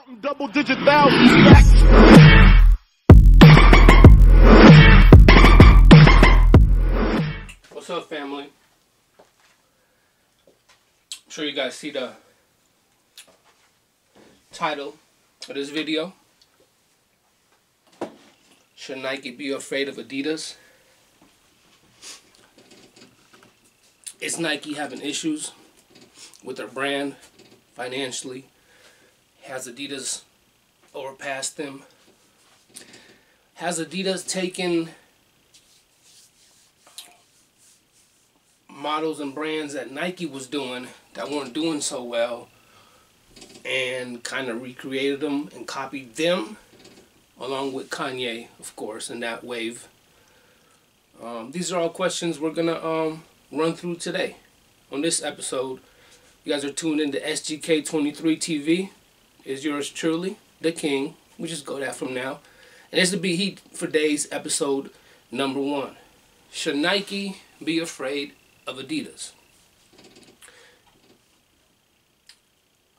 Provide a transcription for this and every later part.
Counting double-digit thousands stacks. What's up, family? I'm sure you guys see the title of this video. Should Nike be afraid of Adidas? Is Nike having issues with their brand financially? Has Adidas overpassed them? Has Adidas taken models and brands that Nike was doing that weren't doing so well and kind of recreated them and copied them, along with Kanye, of course, in that wave? These are all questions we're gonna run through today on this episode. You guys are tuned into SGK23 TV. Is yours truly, the King. We just go that from now. And this will be Heat for Days episode number 1. Should Nike be afraid of Adidas?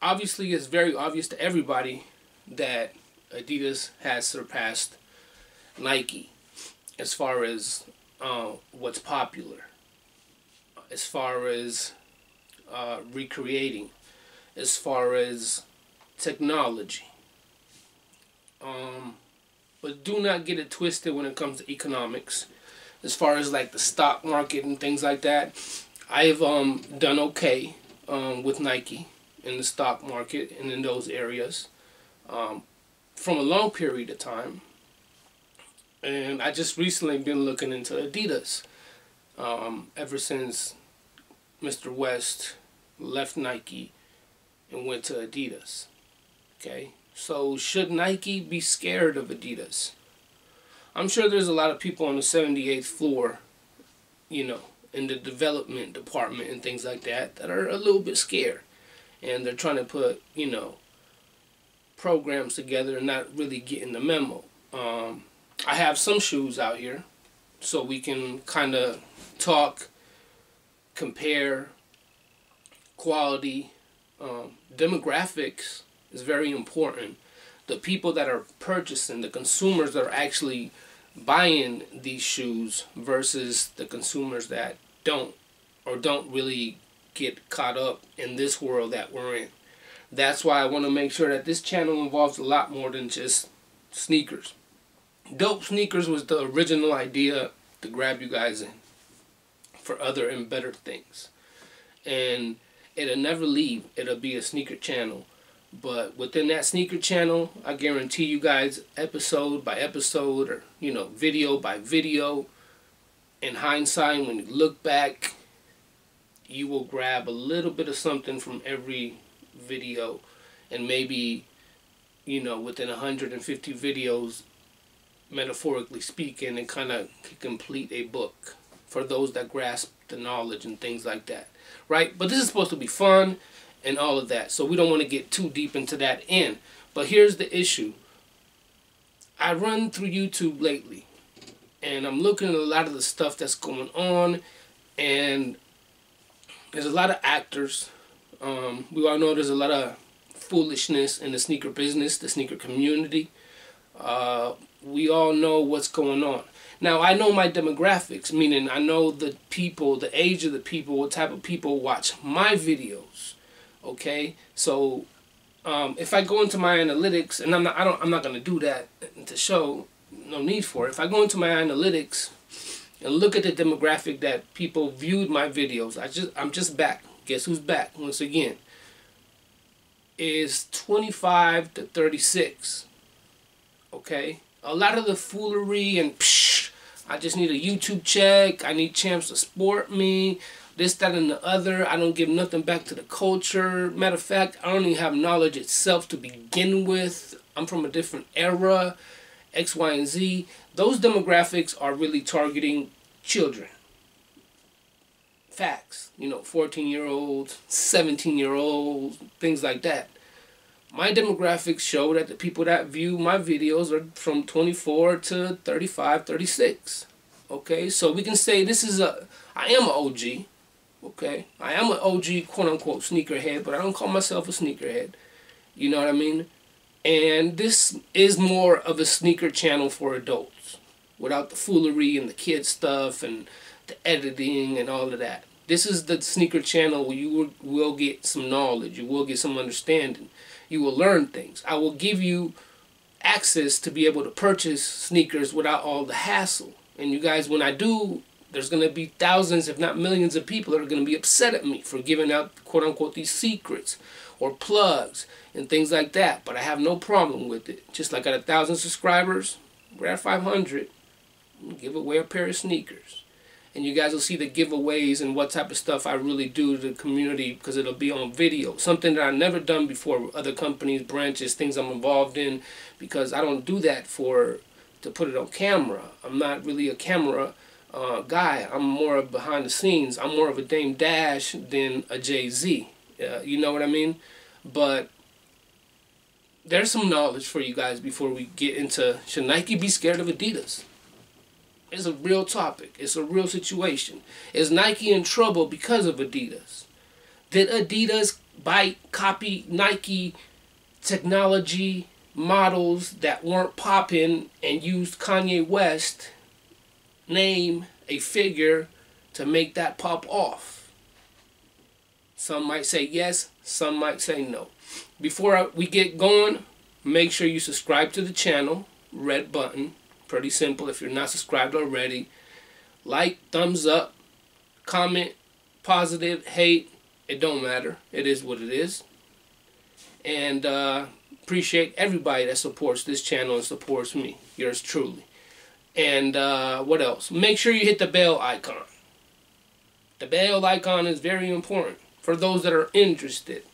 Obviously, it's very obvious to everybody that Adidas has surpassed Nike as far as what's popular, as far as recreating, as far as technology. But do not get it twisted when it comes to economics. As far as like the stock market and things like that, I've done okay with Nike in the stock market and in those areas from a long period of time. And I just recently been looking into Adidas ever since Mr. West left Nike and went to Adidas. Okay, so should Nike be scared of Adidas? I'm sure there's a lot of people on the 78th floor, you know, in the development department and things like that, that are a little bit scared. And they're trying to put, you know, programs together and not really getting the memo. I have some shoes out here, so we can kind of talk, compare, quality, demographics is very important. The people that are purchasing, the consumers that are actually buying these shoes versus the consumers that don't really get caught up in this world that we're in. That's why I want to make sure that this channel involves a lot more than just sneakers. Dope sneakers was the original idea to grab you guys in for other and better things. And it'll never leave. It'll be a sneaker channel. But within that sneaker channel, I guarantee you guys, episode by episode, or, you know, video by video, in hindsight, when you look back, you will grab a little bit of something from every video. And maybe, you know, within 150 videos, metaphorically speaking, and kind of complete a book for those that grasp the knowledge and things like that. Right? But this is supposed to be fun and all of that, so we don't want to get too deep into that end. But here's the issue. I run through YouTube lately, and I'm looking at a lot of the stuff that's going on, and there's a lot of actors. We all know there's a lot of foolishness in the sneaker business, the sneaker community. We all know what's going on. Now, I know my demographics, meaning I know the people, the age of the people, what type of people watch my videos. Okay, so if I go into my analytics, and I'm not gonna do that to show, no need for it. If I go into my analytics and look at the demographic that people viewed my videos, I'm just back. Guess who's back once again? Is 25 to 36. Okay, a lot of the foolery and I just need a YouTube check. I need champs to support me. This, that, and the other. I don't give nothing back to the culture. Matter of fact, I don't even have knowledge itself to begin with. I'm from a different era. X, Y, and Z. Those demographics are really targeting children. Facts. You know, 14-year-olds, 17-year-olds, things like that. My demographics show that the people that view my videos are from 24 to 35, 36. Okay, so we can say this is I am an OG. Okay, I am an OG quote-unquote sneakerhead, but I don't call myself a sneakerhead. You know what I mean? And this is more of a sneaker channel for adults, without the foolery and the kid stuff and the editing and all of that. This is the sneaker channel where you will get some knowledge, you will get some understanding, you will learn things. I will give you access to be able to purchase sneakers without all the hassle. And you guys, when I do, there's going to be thousands, if not millions of people that are going to be upset at me for giving out, quote unquote, these secrets or plugs and things like that. But I have no problem with it. Just like at 1,000 subscribers, we're at 500. Give away a pair of sneakers. And you guys will see the giveaways and what type of stuff I really do to the community, because it'll be on video. Something that I've never done before with other companies, branches, things I'm involved in, because I don't do that to put it on camera. I'm not really a camera guy. I'm more of behind the scenes. I'm more of a Dame Dash than a Jay-Z. You know what I mean? But there's some knowledge for you guys before we get into, should Nike be scared of Adidas? It's a real topic. It's a real situation. Is Nike in trouble because of Adidas? Did Adidas copy Nike technology models that weren't popping and used Kanye West name, a figure, to make that pop off? Some might say yes, some might say no. Before we get going, make sure you subscribe to the channel, red button. Pretty simple if you're not subscribed already. Like, thumbs up, comment, positive, hate, it don't matter. It is what it is. And appreciate everybody that supports this channel and supports me. Yours truly. And what else? Make sure you hit the bell icon. The bell icon is very important for those that are interested.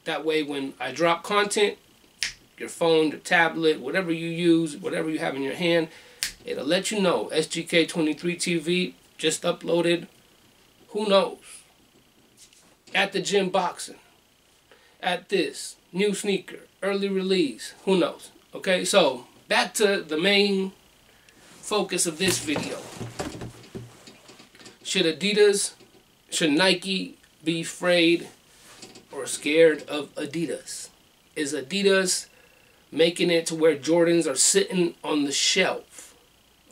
That way when I drop content, your phone, your tablet, whatever you use, whatever you have in your hand, it'll let you know. SGK23 TV just uploaded, who knows, at the gym boxing, at this, new sneaker, early release, who knows. Okay, so back to the main focus of this video. Should Nike be afraid or scared of Adidas? Is Adidas making it to where Jordans are sitting on the shelf?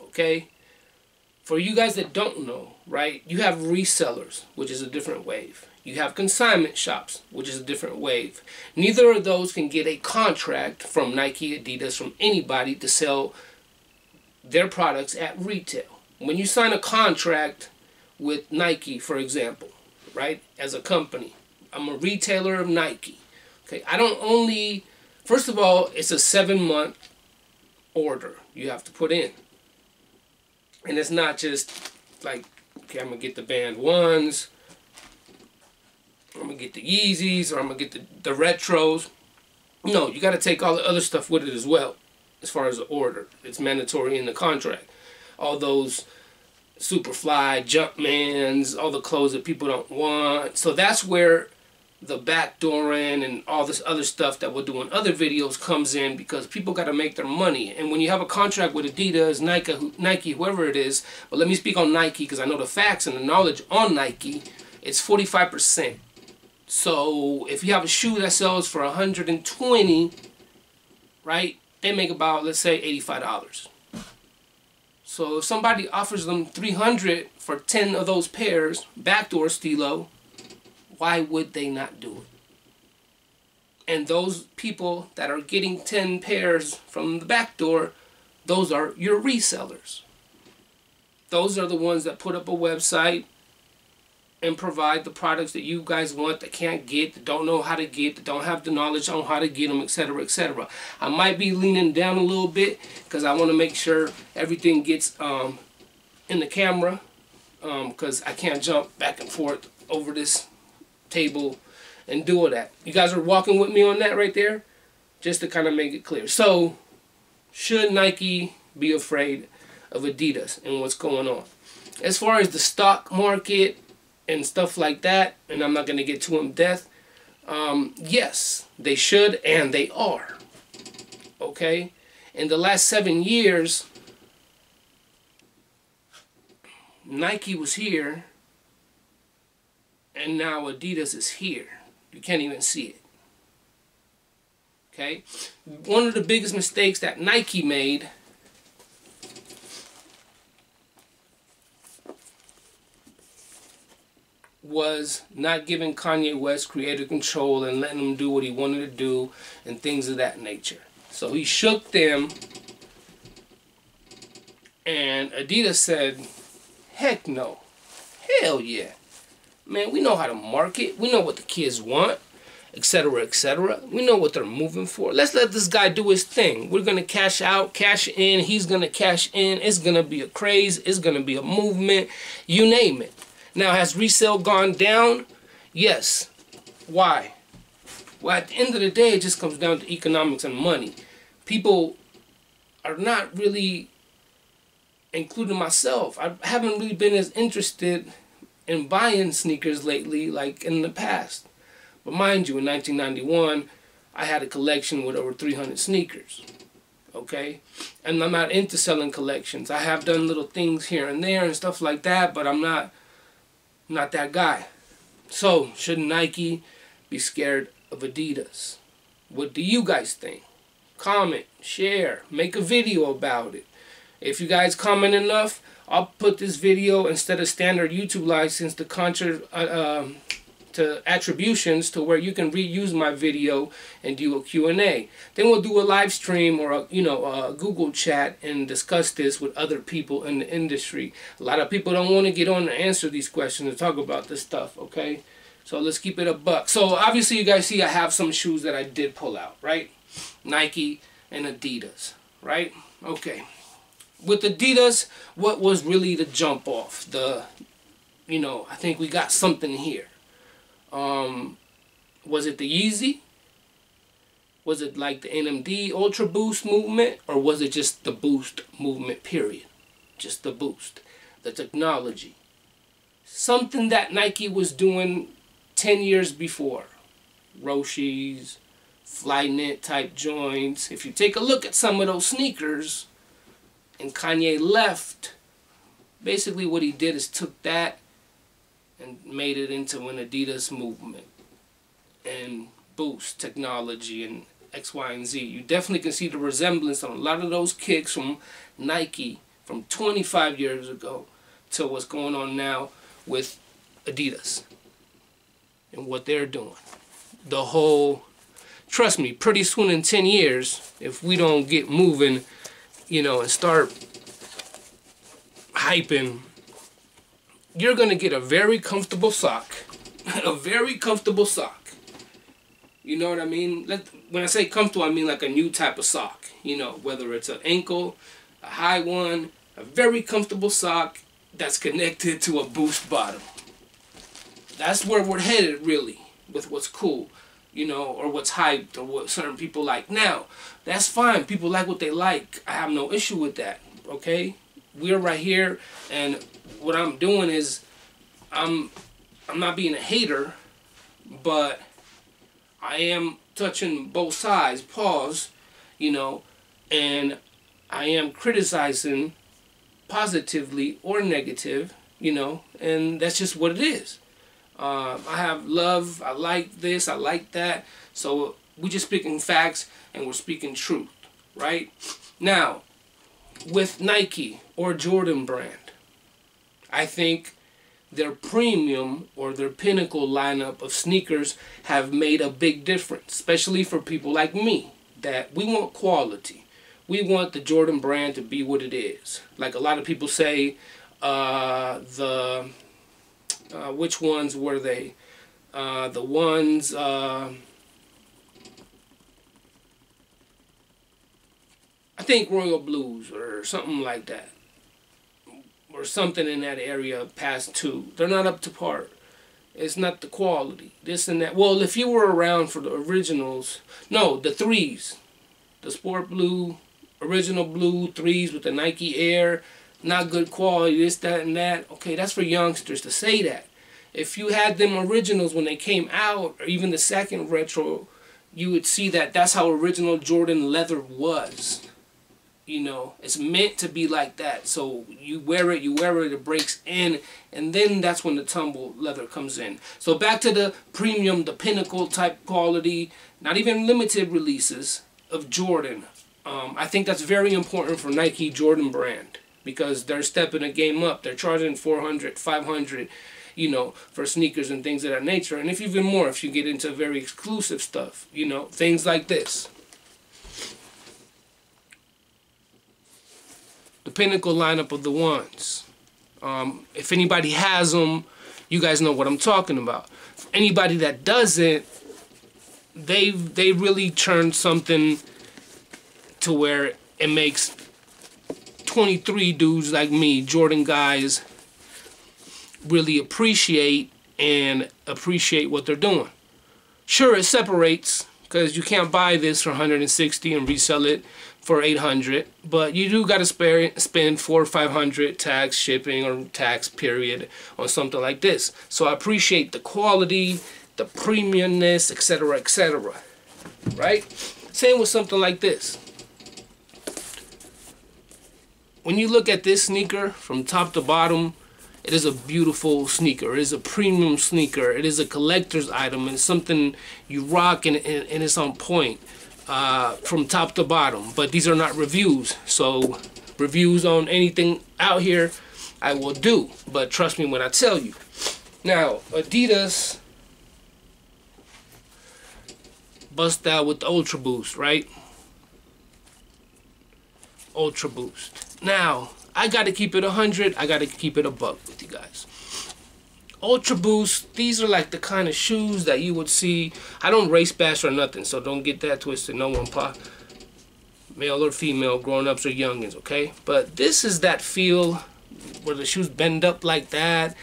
Okay? For you guys that don't know, right, you have resellers, which is a different wave. You have consignment shops, which is a different wave. Neither of those can get a contract from Nike, Adidas, from anybody to sell their products at retail. When you sign a contract with Nike, for example, right, as a company, I'm a retailer of Nike. Okay, I don't only, first of all, it's a 7-month order you have to put in. And it's not just like, okay, I'm going to get the Band 1s, I'm going to get the Yeezys, or I'm going to get the Retros. No, you got to take all the other stuff with it as well, as far as the order. It's mandatory in the contract. All those Superfly, Jumpmans, all the clothes that people don't want. So that's where the backdooring and all this other stuff that we'll do in other videos comes in, because people got to make their money. And when you have a contract with Adidas, Nike, whoever it is, but let me speak on Nike because I know the facts and the knowledge on Nike, it's 45%. So if you have a shoe that sells for $120, right, they make about, let's say, $85. So if somebody offers them $300 for 10 of those pairs, backdoor stilo, why would they not do it? And those people that are getting 10 pairs from the back door, those are your resellers. Those are the ones that put up a website and provide the products that you guys want, that can't get, that don't know how to get, that don't have the knowledge on how to get them, etc., etc. I might be leaning down a little bit because I want to make sure everything gets in the camera, because I can't jump back and forth over this table and do all that. You guys are walking with me on that right there, just to kind of make it clear. So, should Nike be afraid of Adidas and what's going on? As far as the stock market and stuff like that, and I'm not going to get too in depth, yes, they should, and they are. Okay? In the last 7 years, Nike was here, and now Adidas is here. You can't even see it. Okay? One of the biggest mistakes that Nike made was not giving Kanye West creative control and letting him do what he wanted to do and things of that nature. So he shook them, and Adidas said, heck no. Hell yeah. Man, we know how to market. We know what the kids want, etc., etc. We know what they're moving for. Let's let this guy do his thing. We're going to cash out, cash in. He's going to cash in. It's going to be a craze. It's going to be a movement. You name it. Now, has resale gone down? Yes. Why? Well, at the end of the day, it just comes down to economics and money. People are not really, including myself, I haven't really been as interested in buying sneakers lately like in the past. But mind you, in 1991, I had a collection with over 300 sneakers. Okay? And I'm not into selling collections. I have done little things here and there and stuff like that, but I'm not that guy. So, should Nike be scared of Adidas? What do you guys think? Comment, share, make a video about it. If you guys comment enough, I'll put this video, instead of standard YouTube license, to attributions, to where you can reuse my video and do a Q&A. Then we'll do a live stream or a Google chat and discuss this with other people in the industry. A lot of people don't want to get on and answer these questions and talk about this stuff, okay? So let's keep it a buck. So obviously you guys see I have some shoes that I did pull out, right? Nike and Adidas, right? Okay. With Adidas, what was really the jump off? I think we got something here. Was it the Yeezy? Was it like the NMD Ultra Boost movement? Or was it just the Boost movement, period? Just the Boost. The technology. Something that Nike was doing 10 years before. Roshes, Flyknit type joints. If you take a look at some of those sneakers, and Kanye left, basically what he did is took that and made it into an Adidas movement and Boost technology and X, Y, and Z. You definitely can see the resemblance on a lot of those kicks from Nike from 25 years ago to what's going on now with Adidas and what they're doing. The whole, trust me, pretty soon in 10 years, if we don't get moving, and start hyping, you're going to get a very comfortable sock. A very comfortable sock. You know what I mean? When I say comfortable, I mean like a new type of sock. Whether it's an ankle, a high one, a very comfortable sock that's connected to a Boost bottom. That's where we're headed, really, with what's cool. Or what's hyped, or what certain people like. Now, that's fine. People like what they like. I have no issue with that, okay? We're right here, and what I'm doing is, I'm not being a hater, but I am touching both sides, pause, and I am criticizing positively or negative, and that's just what it is. I have love, I like this, I like that. So we're just speaking facts and we're speaking truth, right? Now, with Nike or Jordan brand, I think their premium or their pinnacle lineup of sneakers have made a big difference, especially for people like me, that we want quality. We want the Jordan brand to be what it is. Like a lot of people say, which ones were they? The ones, I think Royal Blues or something like that. Or something in that area past 2. They're not up to par. It's not the quality. This and that. Well, if you were around for the originals, no, the 3s. The Sport Blue, original blue 3s with the Nike Air. Not good quality, this, that, and that. Okay, that's for youngsters to say that. If you had them originals when they came out, or even the second retro, you would see that that's how original Jordan leather was. It's meant to be like that. So you wear it, it breaks in, and then that's when the tumble leather comes in. So back to the premium, the pinnacle type quality, not even limited releases of Jordan. I think that's very important for Nike Jordan brand, because they're stepping the game up. They're charging 400, 500, you know, for sneakers and things of that nature. And if even more, if you get into very exclusive stuff, you know, things like this. The pinnacle lineup of the ones. If anybody has them, you guys know what I'm talking about. For anybody that doesn't, they really turned something to where it makes 23 dudes like me, Jordan guys, really appreciate what they're doing. Sure, it separates, because you can't buy this for 160 and resell it for 800, but you do got to spend 400 or 500 tax, shipping, or tax period on something like this. So I appreciate the quality, the premiumness, etc., etc. Right? Same with something like this. When you look at this sneaker from top to bottom, it is a beautiful sneaker. It is a premium sneaker. It is a collector's item, and something you rock, and it's on point from top to bottom. But these are not reviews, so reviews on anything out here I will do, but trust me when I tell you. Now, Adidas bust out with the Ultra Boost, right? Ultra Boost. Now, I gotta keep it 100. I gotta keep it a buck with you guys. Ultra Boost, these are like the kind of shoes that you would see. I don't race bash or nothing, so don't get that twisted. No one male or female, grown-ups or youngins, okay? But this is that feel where the shoes bend up like that.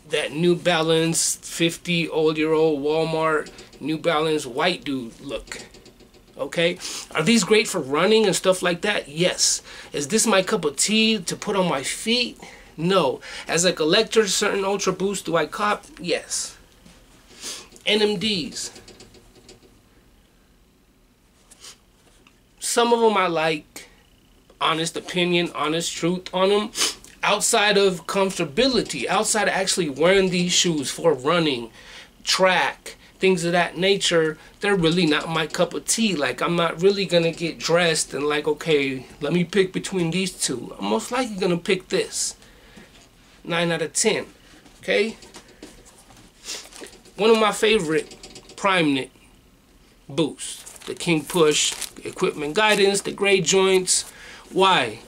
That New Balance 50-old-year-old Walmart New Balance white dude look. Okay, are these great for running and stuff like that? Yes. Is this my cup of tea to put on my feet? No. As a collector, certain Ultra Boost do I cop? Yes. NMDs. Some of them I like. Honest opinion, honest truth on them. Outside of comfortability, outside of actually wearing these shoes for running, track, things of that nature, they're really not my cup of tea. Like, I'm not really gonna get dressed and like, okay, let me pick between these two. I'm most likely gonna pick this. 9 out of 10. Okay? One of my favorite Prime Knit boosts. The King Push, equipment guidance, the gray joints. Why?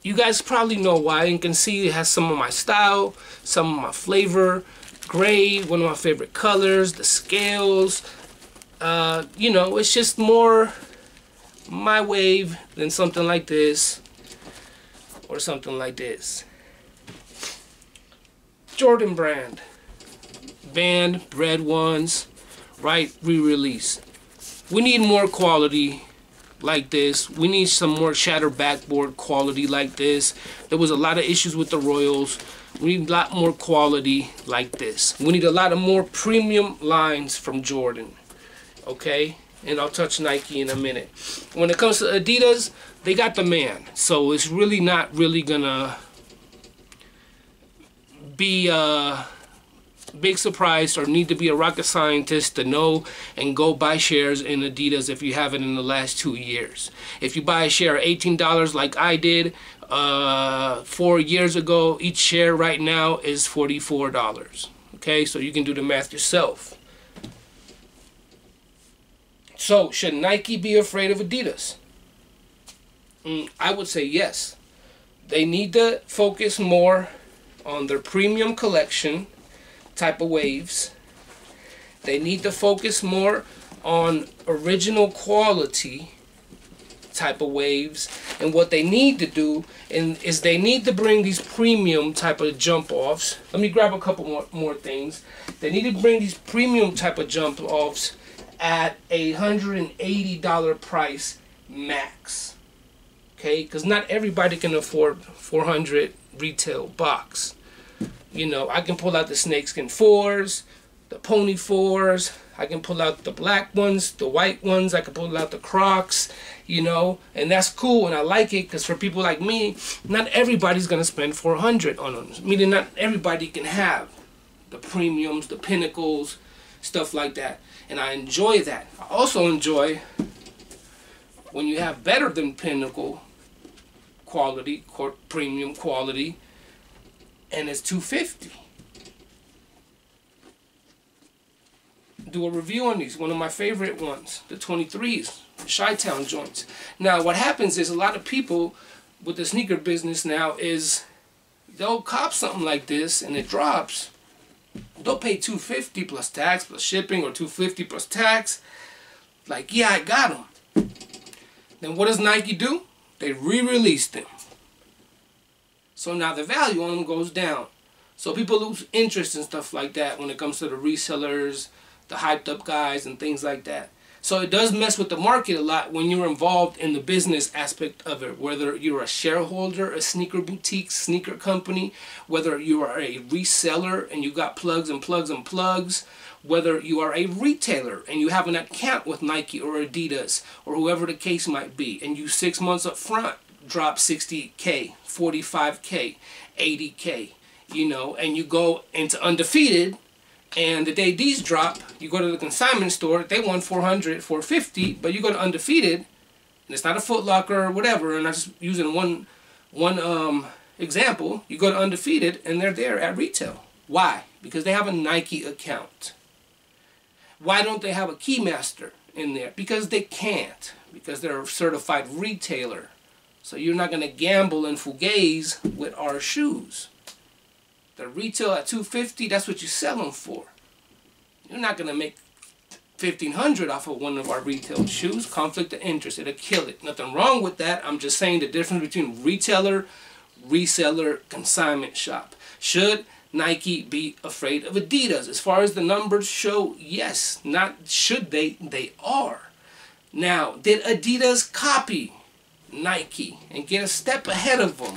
You guys probably know why and can see it has some of my style, some of my flavor. Gray, one of my favorite colors, the scales, you know, it's just more my wave than something like this or something like this. Jordan brand, banned, red ones, right, re-release. We need more quality like this. We need some more shatter backboard quality like this. There was a lot of issues with the Royals. We need a lot more quality like this. We need a lot of more premium lines from Jordan. Okay? And I'll touch Nike in a minute. When it comes to Adidas, they got the man. So it's really not really gonna be a big surprise or need to be a rocket scientist to know and go buy shares in Adidas if you haven't in the last 2 years. If you buy a share of $18 like I did 4 years ago, each share right now is $44. Okay, so you can do the math yourself. So, should Nike be afraid of Adidas? I would say yes. They need to focus more on their premium collection type of waves. They need to focus more on original quality type of waves. And what they need to do is they need to bring these premium type of jump offs. Let me grab a couple more things. They need to bring these premium type of jump offs at a $180 price max. Okay, because not everybody can afford 400 retail box. You know, I can pull out the snakeskin 4s, the pony 4s, I can pull out the black ones, the white ones, I can pull out the Crocs, you know, and that's cool and I like it because for people like me, not everybody's going to spend 400 on them. Meaning not everybody can have the premiums, the pinnacles, stuff like that. And I enjoy that. I also enjoy when you have better than pinnacle quality, premium quality, and it's $250. Do a review on these. One of my favorite ones, the 23s, the Chi-Town joints. Now what happens is a lot of people with the sneaker business now is they'll cop something like this and it drops. They'll pay $250 plus tax plus shipping, or $250 plus tax. Like, yeah, I got them. Then what does Nike do? They re-release them. So now the value on them goes down. So people lose interest in stuff like that when it comes to the resellers, the hyped up guys and things like that. So it does mess with the market a lot when you're involved in the business aspect of it. Whether you're a shareholder, a sneaker boutique, sneaker company, whether you are a reseller and you got plugs and plugs and plugs, whether you are a retailer and you have an account with Nike or Adidas or whoever the case might be, and you 6 months up front drop 60K, 45K, 80K, you know, and you go into undefeated. And the day these drop, you go to the consignment store, they want 400, 450, but you go to undefeated, and it's not a Foot Locker or whatever, and I'm just using one example. You go to undefeated, and they're there at retail. Why? Because they have a Nike account. Why don't they have a Keymaster in there? Because they can't. Because they're a certified retailer. So you're not going to gamble and fugaze with our shoes. The retail at $250, that's what you sell them for. You're not going to make $1,500 off of one of our retail shoes. Conflict of interest, it'll kill it. Nothing wrong with that. I'm just saying the difference between retailer, reseller, consignment shop. Should Nike be afraid of Adidas? As far as the numbers show, yes. Not should they, they are. Now, did Adidas copy Nike and get a step ahead of them?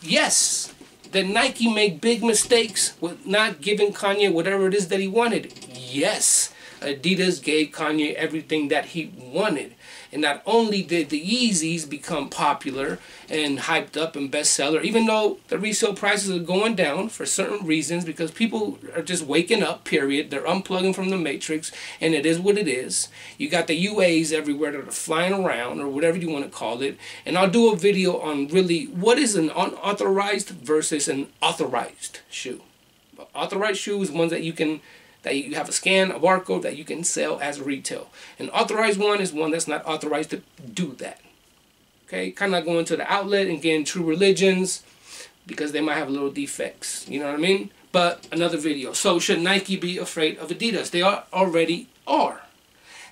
Yes. Did Nike make big mistakes with not giving Kanye whatever it is that he wanted? Yes. Adidas gave Kanye everything that he wanted. And not only did the Yeezys become popular and hyped up and bestseller, even though the resale prices are going down for certain reasons, because people are just waking up, period. They're unplugging from the matrix, and it is what it is. You got the UAs everywhere that are flying around, or whatever you want to call it. And I'll do a video on really what is an unauthorized versus an authorized shoe. Authorized shoe is ones that you can... that you have a scan, a barcode that you can sell as retail. An authorized one is one that's not authorized to do that. Okay, kind of going to the outlet and getting true religions because they might have little defects. You know what I mean? But another video. So should Nike be afraid of Adidas? They already are.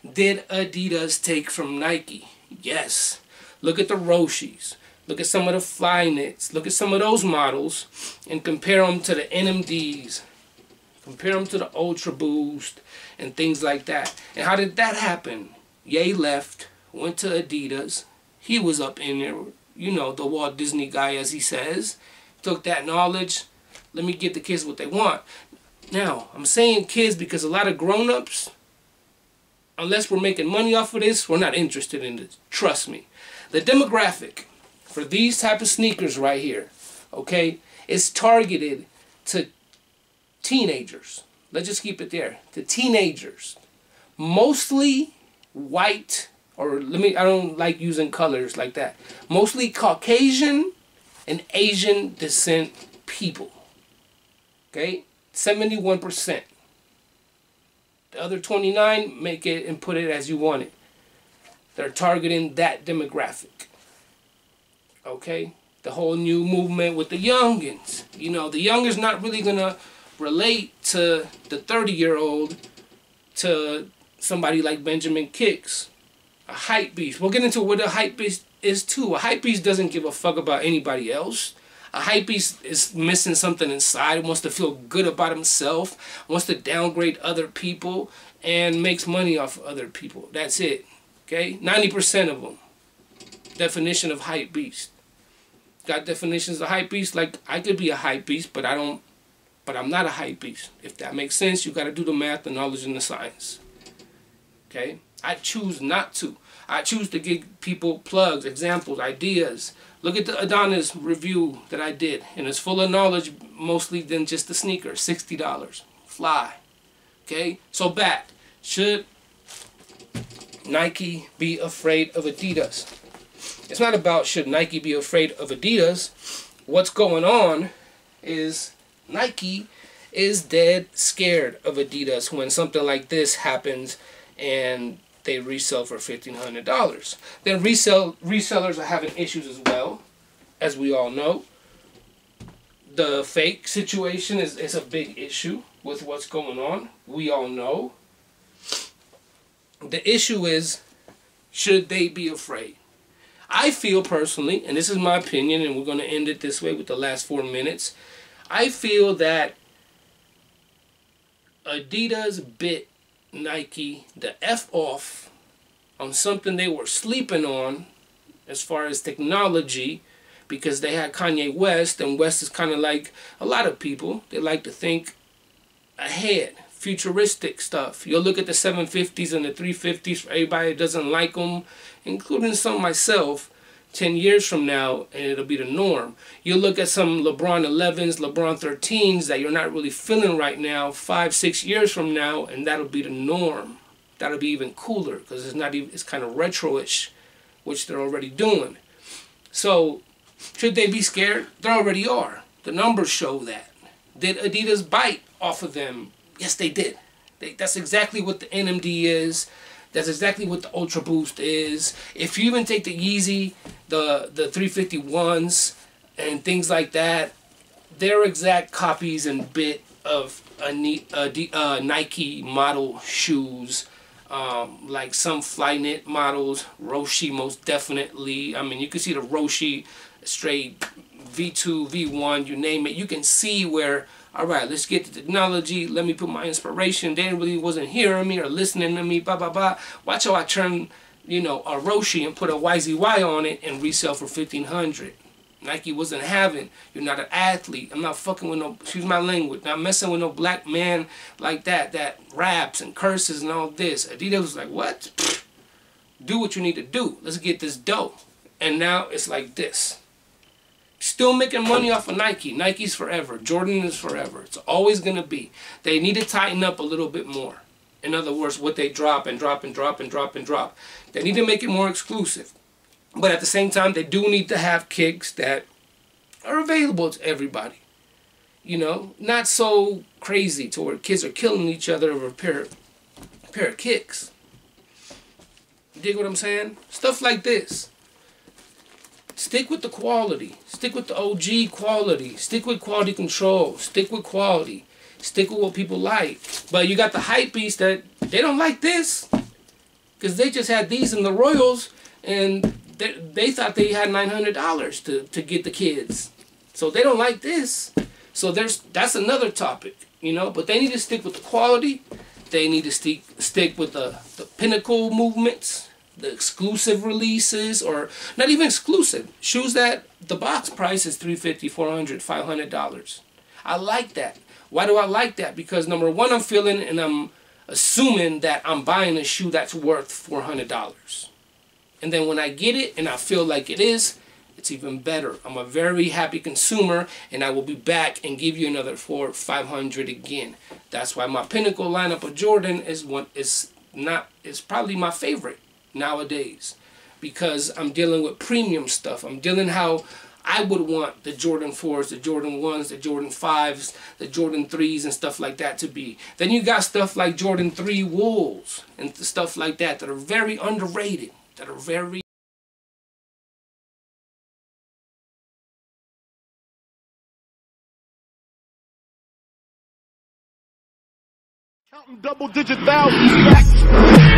Did Adidas take from Nike? Yes. Look at the Roshis. Look at some of the Flyknits. Look at some of those models and compare them to the NMDs. Compare them to the Ultra Boost and things like that. And how did that happen? Ye left, went to Adidas. He was up in there, you know, the Walt Disney guy, as he says. Took that knowledge. Let me give the kids what they want. Now, I'm saying kids because a lot of grown-ups, unless we're making money off of this, we're not interested in it. Trust me. The demographic for these type of sneakers right here, okay, is targeted to teenagers. Let's just keep it there. To teenagers. Mostly white, or I don't like using colors like that. Mostly Caucasian and Asian descent people. Okay? 71%. The other 29, make it and put it as you want it. They're targeting that demographic. Okay? The whole new movement with the youngins. You know, the youngins not really gonna relate to the 30-year-old, to somebody like Benjamin Kicks, a hype beast. We'll get into what a hype beast is too. A hype beast doesn't give a fuck about anybody else. A hype beast is missing something inside, wants to feel good about himself, wants to downgrade other people, and makes money off of other people. That's it. Okay? 90% of them. Definition of hype beast. Got definitions of hype beast, like I could be a hype beast, but I'm not a hype beast. If that makes sense, you got to do the math, the knowledge, and the science. Okay? I choose not to. I choose to give people plugs, examples, ideas. Look at the Adidas review that I did, and it's full of knowledge mostly than just the sneaker. $60. Fly. Okay? So back. Should Nike be afraid of Adidas? It's not about should Nike be afraid of Adidas. What's going on is Nike is dead scared of Adidas when something like this happens and they resell for $1,500. Then resellers are having issues as well, as we all know. The fake situation is a big issue with what's going on. We all know. The issue is, should they be afraid? I feel personally, and this is my opinion, and we're going to end it this way with the last 4 minutes. I feel that Adidas bit Nike the F off on something they were sleeping on as far as technology, because they had Kanye West, and West is kind of like a lot of people. They like to think ahead, futuristic stuff. You'll look at the 750s and the 350s for everybody that doesn't like them, including some myself, 10 years from now, and it'll be the norm. You'll look at some LeBron 11s, LeBron 13s that you're not really feeling right now, 5-6 years from now, and that'll be the norm. That'll be even cooler because it's not even, it's kind of retro-ish, which they're already doing. So, should they be scared? They already are. The numbers show that. Did Adidas bite off of them? Yes, they did. That's exactly what the NMD is. That's exactly what the Ultra Boost is. If you even take the Yeezy, the 351s, and things like that, they're exact copies and bit of Nike model shoes. Like some Flyknit models, Roshe most definitely. I mean, you can see the Roshe straight V2, V1, you name it. You can see where, all right, let's get the technology. Let me put my inspiration. They really wasn't hearing me or listening to me, blah, blah, blah. Watch how I turn, you know, a Roshe and put a YZY on it and resell for $1,500. Nike wasn't having, you're not an athlete. I'm not fucking with no, excuse my language, not messing with no black man like that raps and curses and all this. Adidas was like, what? Pfft. Do what you need to do. Let's get this dough. And now it's like this. Still making money off of Nike. Nike's forever. Jordan is forever. It's always going to be. They need to tighten up a little bit more. In other words, what they drop and drop and drop and drop and drop. They need to make it more exclusive. But at the same time, they do need to have kicks that are available to everybody. You know, not so crazy to where kids are killing each other over a pair of kicks. You dig what I'm saying? Stuff like this. Stick with the quality. Stick with the OG quality. Stick with quality control. Stick with quality. Stick with what people like. But you got the hype beasts that they don't like this. Because they just had these in the Royals and they thought they had $900 to get the kids. So they don't like this. So that's another topic, you know. But they need to stick with the quality. They need to stick with the pinnacle movements, the exclusive releases, or not even exclusive. Shoes that the box price is $350, $400, $500. I like that. Why do I like that? Because number one, I'm feeling and I'm assuming that I'm buying a shoe that's worth $400. And then when I get it and I feel like it is, it's even better. I'm a very happy consumer, and I will be back and give you another $400, $500 again. That's why my pinnacle lineup of Jordan is probably my favorite nowadays, because I'm dealing with premium stuff. I'm dealing how I would want the Jordan 4s, the Jordan 1s, the Jordan 5s, the Jordan 3s and stuff like that to be. Then you got stuff like Jordan 3 Wolves and stuff like that that are very underrated, that are very... Counting double-digit thousands.